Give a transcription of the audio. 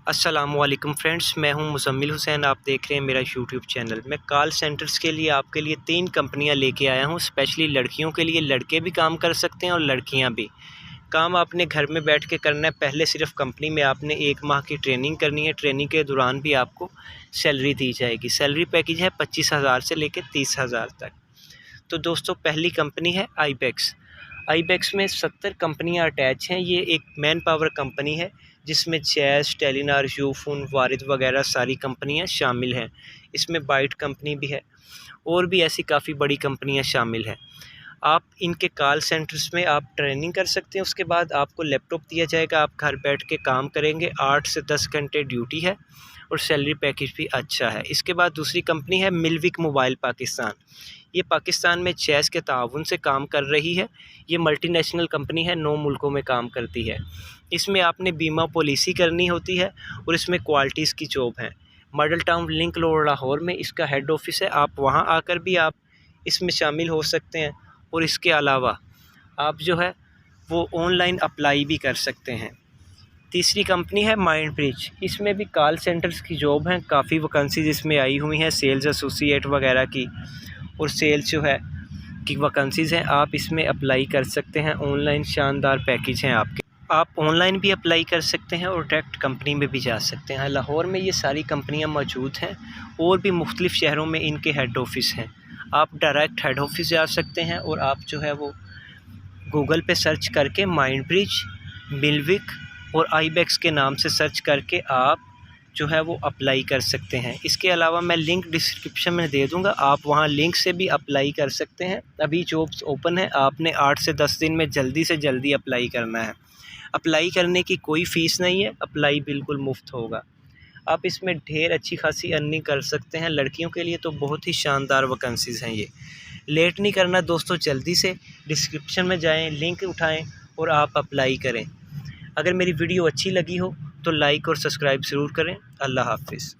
अस्सलाम वालेकुम फ्रेंड्स, मैं हूं मुज़म्मिल हुसैन। आप देख रहे हैं मेरा यूट्यूब चैनल। मैं कॉल सेंटर्स के लिए आपके लिए 3 कंपनियां लेके आया हूं, स्पेशली लड़कियों के लिए। लड़के भी काम कर सकते हैं और लड़कियां भी। काम आपने घर में बैठ के करना है। पहले सिर्फ कंपनी में आपने 1 माह की ट्रेनिंग करनी है। ट्रेनिंग के दौरान भी आपको सैलरी दी जाएगी। सैलरी पैकेज है 25,000 से लेकर 30,000 तक। तो दोस्तों, पहली कंपनी है आईबेक्स। आईबेक्स में 70 कंपनियां अटैच हैं। ये एक मैन पावर कंपनी है जिसमें जैस, टेलीनार, यूफोन, वारिद वगैरह सारी कंपनियां शामिल हैं। इसमें बाइट कंपनी भी है और भी ऐसी काफ़ी बड़ी कंपनियां शामिल हैं। आप इनके कॉल सेंटर्स में आप ट्रेनिंग कर सकते हैं। उसके बाद आपको लैपटॉप दिया जाएगा, आप घर बैठ के काम करेंगे। 8 से 10 घंटे ड्यूटी है और सैलरी पैकेज भी अच्छा है। इसके बाद दूसरी कंपनी है मिल्विक मोबाइल पाकिस्तान। ये पाकिस्तान में चेस के ताउन से काम कर रही है। ये मल्टीनेशनल कंपनी है, 9 मुल्कों में काम करती है। इसमें आपने बीमा पॉलिसी करनी होती है और इसमें क्वालिटीज़ की जॉब है। Model town link road Lahore में इसका हेड ऑफिस है। आप वहाँ आकर भी आप इसमें शामिल हो सकते हैं और इसके अलावा आप जो है वो ऑनलाइन अप्लाई भी कर सकते हैं। तीसरी कंपनी है माइंड ब्रिज। इसमें भी कॉल सेंटर्स की जॉब हैं। काफ़ी वैकेंसीज इसमें आई हुई हैं, सेल्स एसोसिएट वगैरह की और सेल्स जो है की वैकेंसीज़ हैं। आप इसमें अप्लाई कर सकते हैं। ऑनलाइन शानदार पैकेज हैं आपके। आप ऑनलाइन भी अप्लाई कर सकते हैं और डायरेक्ट कंपनी में भी जा सकते हैं। लाहौर में ये सारी कंपनियां मौजूद हैं और भी मुख्तलिफ़ शहरों में इनके हेड ऑफिस हैं। आप डायरेक्ट हेड ऑफिस जा सकते हैं और आप जो है वो गूगल पे सर्च करके माइंड ब्रिज, मिल्विक और आईबेक्स के नाम से सर्च करके आप जो है वो अप्लाई कर सकते हैं। इसके अलावा मैं लिंक डिस्क्रिप्शन में दे दूंगा, आप वहां लिंक से भी अप्लाई कर सकते हैं। अभी जॉब्स ओपन है, आपने 8 से 10 दिन में जल्दी से जल्दी अप्लाई करना है। अप्लाई करने की कोई फ़ीस नहीं है, अप्लाई बिल्कुल मुफ्त होगा। आप इसमें ढेर अच्छी खासी अर्निंग कर सकते हैं। लड़कियों के लिए तो बहुत ही शानदार वैकेंसीज़ हैं ये। लेट नहीं करना दोस्तों, जल्दी से डिस्क्रिप्शन में जाएं, लिंक उठाएं और आप अप्लाई करें। अगर मेरी वीडियो अच्छी लगी हो तो लाइक और सब्सक्राइब ज़रूर करें। अल्लाह हाफ़िज़।